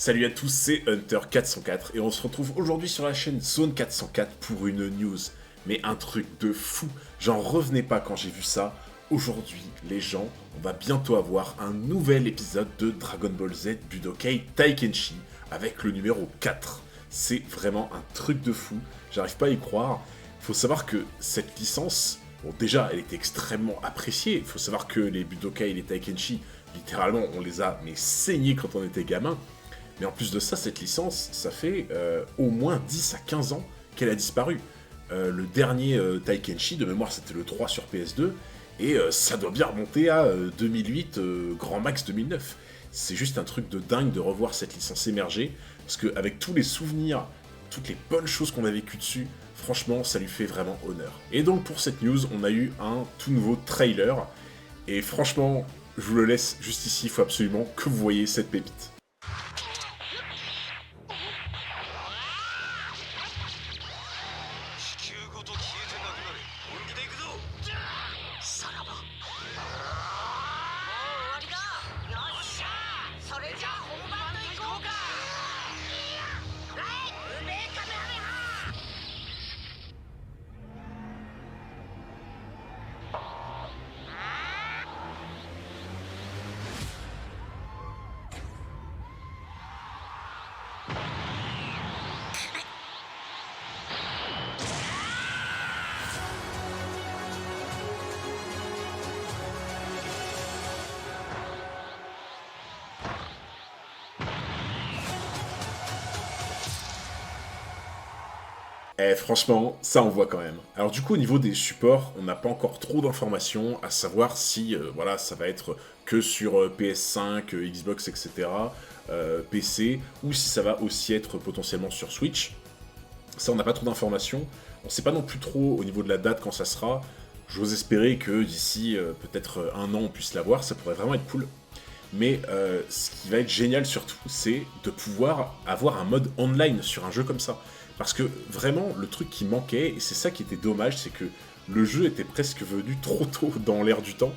Salut à tous, c'est Hunter404 et on se retrouve aujourd'hui sur la chaîne Zone 404 pour une news. Mais un truc de fou, j'en revenais pas quand j'ai vu ça. Aujourd'hui, les gens, on va bientôt avoir un nouvel épisode de Dragon Ball Z Budokai Tenkaichi avec le numéro 4. C'est vraiment un truc de fou, j'arrive pas à y croire. Faut savoir que cette licence, bon déjà, elle était extrêmement appréciée. Faut savoir que les Budokai et les Tenkaichi, littéralement, on les a mais saignés quand on était gamin. Mais en plus de ça, cette licence, ça fait au moins 10 à 15 ans qu'elle a disparu. Le dernier Tenkaichi, de mémoire, c'était le 3 sur PS2, et ça doit bien remonter à 2008, grand max 2009. C'est juste un truc de dingue de revoir cette licence émerger, parce qu'avec tous les souvenirs, toutes les bonnes choses qu'on a vécues dessus, franchement, ça lui fait vraiment honneur. Et donc pour cette news, on a eu un tout nouveau trailer, et franchement, je vous le laisse juste ici, il faut absolument que vous voyez cette pépite. 地球ごと消えてなくなれ本気で行くぞさらばもう終わりだよっしゃそれじゃあ本番と行こうかはい運命カメハメハEh, franchement, ça on voit quand même. Alors du coup, au niveau des supports, on n'a pas encore trop d'informations, à savoir si voilà, ça va être que sur PS5, Xbox, etc., PC, ou si ça va aussi être potentiellement sur Switch. Ça, on n'a pas trop d'informations. On sait pas non plus trop au niveau de la date quand ça sera. J'ose espérer que d'ici peut-être un an, on puisse l'avoir, ça pourrait vraiment être cool. Mais ce qui va être génial surtout, c'est de pouvoir avoir un mode online sur un jeu comme ça. Parce que vraiment, le truc qui manquait, et c'est ça qui était dommage, c'est que le jeu était presque venu trop tôt dans l'air du temps,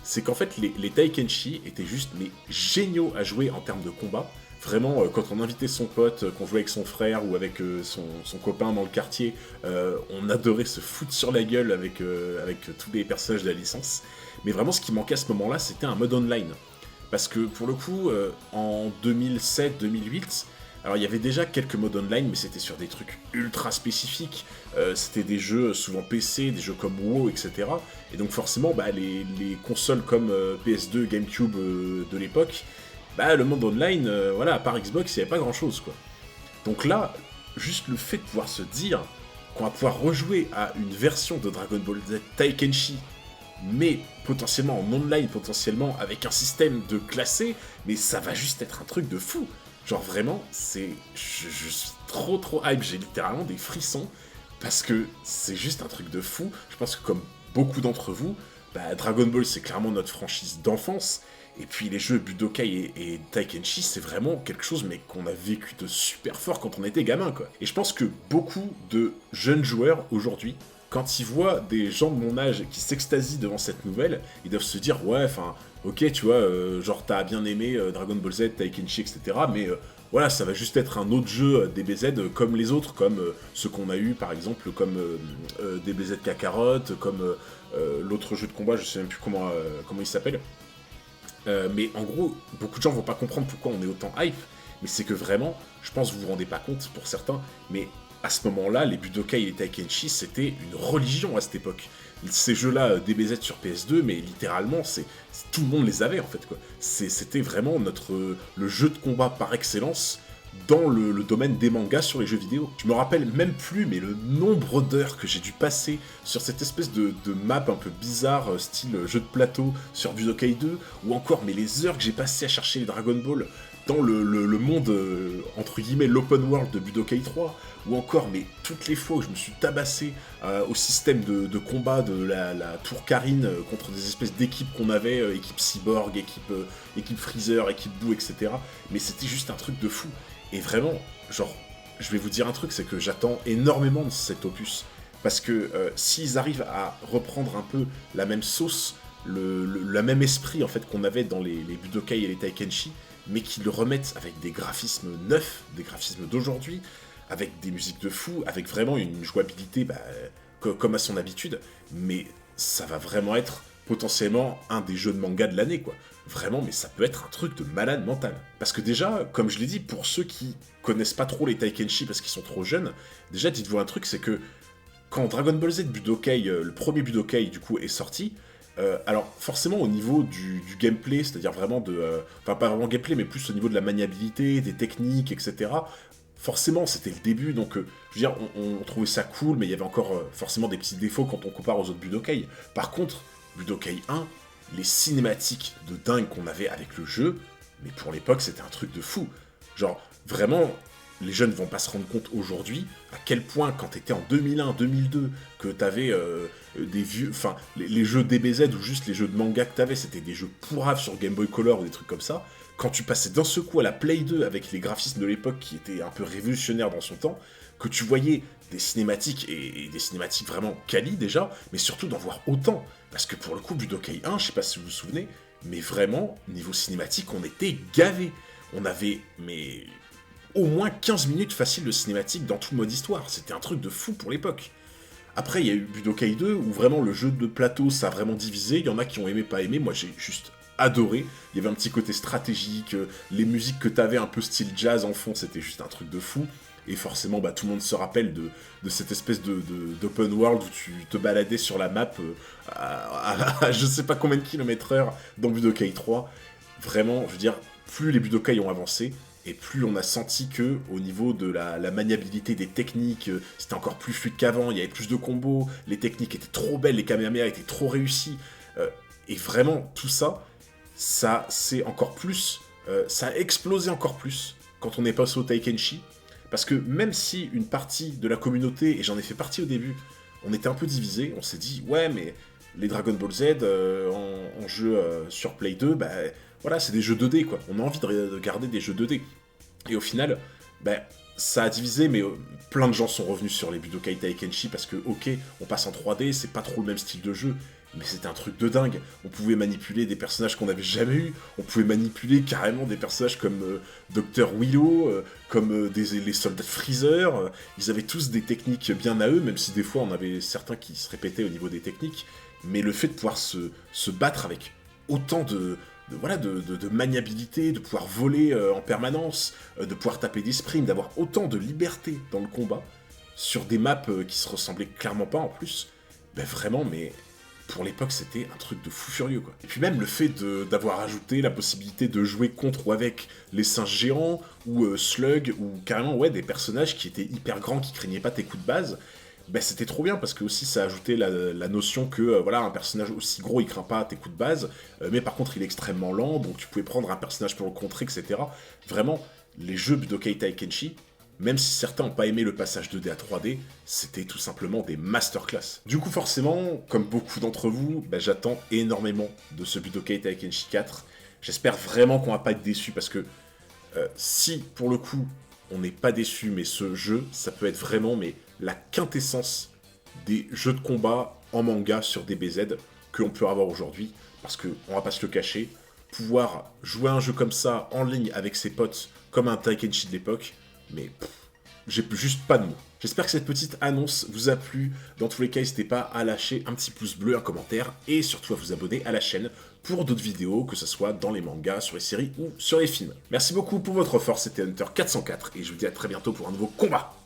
c'est qu'en fait, les Tenkaichi étaient juste mais géniaux à jouer en termes de combat. Vraiment, quand on invitait son pote, qu'on jouait avec son frère ou avec son copain dans le quartier, on adorait se foutre sur la gueule avec tous les personnages de la licence. Mais vraiment, ce qui manquait à ce moment-là, c'était un mode online. Parce que pour le coup, en 2007-2008, alors il y avait déjà quelques modes online, mais c'était sur des trucs ultra spécifiques. C'était des jeux souvent PC, des jeux comme WoW, etc. Et donc forcément, bah, les consoles comme PS2, GameCube de l'époque, bah, le mode online, voilà, à part Xbox, il n'y avait pas grand-chose, quoi. Donc là, juste le fait de pouvoir se dire qu'on va pouvoir rejouer à une version de Dragon Ball Z Tenkaichi, mais potentiellement en online, potentiellement avec un système de classé, mais ça va juste être un truc de fou. Genre vraiment, je suis trop hype, j'ai littéralement des frissons, parce que c'est juste un truc de fou. Je pense que comme beaucoup d'entre vous, bah, Dragon Ball c'est clairement notre franchise d'enfance, et puis les jeux Budokai et Tenkaichi, c'est vraiment quelque chose mais qu'on a vécu de super fort quand on était gamin, quoi. Et je pense que beaucoup de jeunes joueurs aujourd'hui, quand ils voient des gens de mon âge qui s'extasient devant cette nouvelle, ils doivent se dire ouais, enfin, ok, tu vois, genre t'as bien aimé Dragon Ball Z, Tenkaichi, etc. Mais voilà, ça va juste être un autre jeu DBZ comme les autres, comme ceux qu'on a eu par exemple, comme DBZ Kakarot, comme l'autre jeu de combat, je sais même plus comment il s'appelle. Mais en gros, beaucoup de gens vont pas comprendre pourquoi on est autant hype, mais c'est que vraiment, je pense que vous vous rendez pas compte pour certains, mais à ce moment-là, les Budokai et les Tenkaichi, c'était une religion à cette époque. Ces jeux-là, DBZ sur PS2, mais littéralement, tout le monde les avait en fait, quoi. C'était vraiment le jeu de combat par excellence dans le domaine des mangas sur les jeux vidéo. Je me rappelle même plus, mais le nombre d'heures que j'ai dû passer sur cette espèce de map un peu bizarre, style jeu de plateau sur Budokai 2, ou encore, mais les heures que j'ai passées à chercher les Dragon Ball dans le monde, entre guillemets, l'open world de Budokai 3, ou encore, mais toutes les fois où je me suis tabassé au système de combat de la tour Karine contre des espèces d'équipes qu'on avait, équipe Cyborg, équipe Freezer, équipe Boo, etc. Mais c'était juste un truc de fou. Et vraiment, genre, je vais vous dire un truc, c'est que j'attends énormément de cet opus. Parce que s'ils arrivent à reprendre un peu la même sauce, le même esprit en fait qu'on avait dans les Budokai et les Tenkaichi, mais qu'ils le remettent avec des graphismes neufs, des graphismes d'aujourd'hui, avec des musiques de fou, avec vraiment une jouabilité comme à son habitude, mais ça va vraiment être potentiellement un des jeux de manga de l'année, quoi. Vraiment, mais ça peut être un truc de malade mental. Parce que déjà, comme je l'ai dit, pour ceux qui connaissent pas trop les Taikenshi parce qu'ils sont trop jeunes, déjà dites-vous un truc, c'est que quand Dragon Ball Z Budokai, le premier Budokai du coup est sorti, alors forcément au niveau du gameplay, c'est-à-dire vraiment enfin pas vraiment gameplay, mais plus au niveau de la maniabilité, des techniques, etc. Forcément c'était le début, donc je veux dire, on trouvait ça cool, mais il y avait encore forcément des petits défauts quand on compare aux autres Budokai. Par contre, Budokai 1, les cinématiques de dingue qu'on avait avec le jeu, mais pour l'époque c'était un truc de fou. Genre, vraiment, les jeunes vont pas se rendre compte aujourd'hui à quel point, quand t'étais en 2001, 2002, que t'avais des vieux... Enfin, les jeux DBZ ou juste les jeux de manga que t'avais, c'était des jeux pourraves sur Game Boy Color ou des trucs comme ça. Quand tu passais d'un seul coup à la Play 2 avec les graphismes de l'époque qui étaient un peu révolutionnaires dans son temps, que tu voyais des cinématiques, et des cinématiques vraiment quali déjà, mais surtout d'en voir autant. Parce que pour le coup, Budokai 1, je sais pas si vous vous souvenez, mais vraiment, niveau cinématique, on était gavés. On avait, mais au moins 15 minutes faciles de cinématique dans tout le mode histoire. C'était un truc de fou pour l'époque. Après, il y a eu Budokai 2, où vraiment le jeu de plateau, ça a vraiment divisé. Il y en a qui ont aimé, pas aimé. Moi, j'ai juste adoré. Il y avait un petit côté stratégique. Les musiques que t'avais un peu style jazz en fond, c'était juste un truc de fou. Et forcément, tout le monde se rappelle de cette espèce d'open world où tu te baladais sur la map à je sais pas combien de kilomètres heure dans Budokai 3. Vraiment, je veux dire, plus les Budokai ont avancé, et plus on a senti que, au niveau de la maniabilité des techniques, c'était encore plus fluide qu'avant, il y avait plus de combos, les techniques étaient trop belles, les Kamehameha étaient trop réussis, et vraiment, tout ça, ça c'est encore plus, ça a explosé encore plus quand on est passé au Taikenshi, parce que même si une partie de la communauté, et j'en ai fait partie au début, on était un peu divisés, on s'est dit, ouais, mais les Dragon Ball Z en jeu sur Play 2, voilà, c'est des jeux 2D, quoi. On a envie de garder des jeux 2D. Et au final, ça a divisé, mais plein de gens sont revenus sur les Budokai Taikenshi parce que, ok, on passe en 3D, c'est pas trop le même style de jeu, mais c'était un truc de dingue. On pouvait manipuler des personnages qu'on n'avait jamais eu, on pouvait manipuler carrément des personnages comme Dr. Willow, comme les soldats de Freezer. Ils avaient tous des techniques bien à eux, même si des fois on avait certains qui se répétaient au niveau des techniques. Mais le fait de pouvoir se battre avec autant de maniabilité, de pouvoir voler en permanence, de pouvoir taper des sprints, d'avoir autant de liberté dans le combat, sur des maps qui se ressemblaient clairement pas en plus, vraiment, mais pour l'époque c'était un truc de fou furieux, quoi. Et puis même le fait d'avoir ajouté la possibilité de jouer contre ou avec les singes géants, ou Slug, ou carrément des personnages qui étaient hyper grands, qui craignaient pas tes coups de base, c'était trop bien parce que aussi ça ajoutait la notion que un personnage aussi gros il craint pas tes coups de base, mais par contre il est extrêmement lent, donc tu pouvais prendre un personnage pour le contrer, etc. Vraiment, les jeux Budokai Taikenshi, même si certains n'ont pas aimé le passage 2D à 3D, c'était tout simplement des masterclass. Du coup forcément, comme beaucoup d'entre vous, j'attends énormément de ce Budokai Taikenshi 4. J'espère vraiment qu'on va pas être déçus parce que si pour le coup on n'est pas déçu, mais ce jeu, ça peut être vraiment la quintessence des jeux de combat en manga sur DBZ que l'on peut avoir aujourd'hui, parce que, on va pas se le cacher, pouvoir jouer à un jeu comme ça en ligne avec ses potes, comme un Taikenshi de l'époque, mais j'ai juste pas de mots. J'espère que cette petite annonce vous a plu. Dans tous les cas, n'hésitez pas à lâcher un petit pouce bleu, un commentaire, et surtout à vous abonner à la chaîne pour d'autres vidéos, que ce soit dans les mangas, sur les séries ou sur les films. Merci beaucoup pour votre force, c'était Hunter404, et je vous dis à très bientôt pour un nouveau combat.